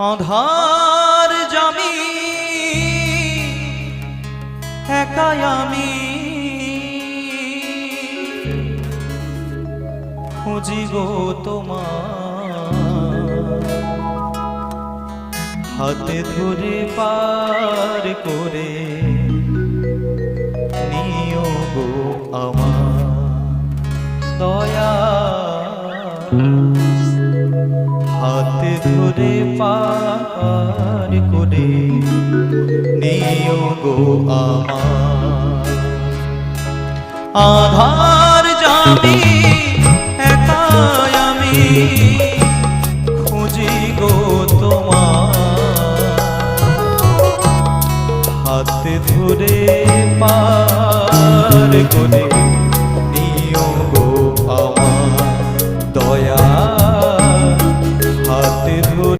আধার জামি একাই আমি খুঁজি গো তোমার হাতে ধরে পার করে নিও গো আমার দয়া হাতে ধরে পার করে নিও গো আমার আধার জামি একাই আমি খুঁজি গো তোমার হাতে ধরে পার করে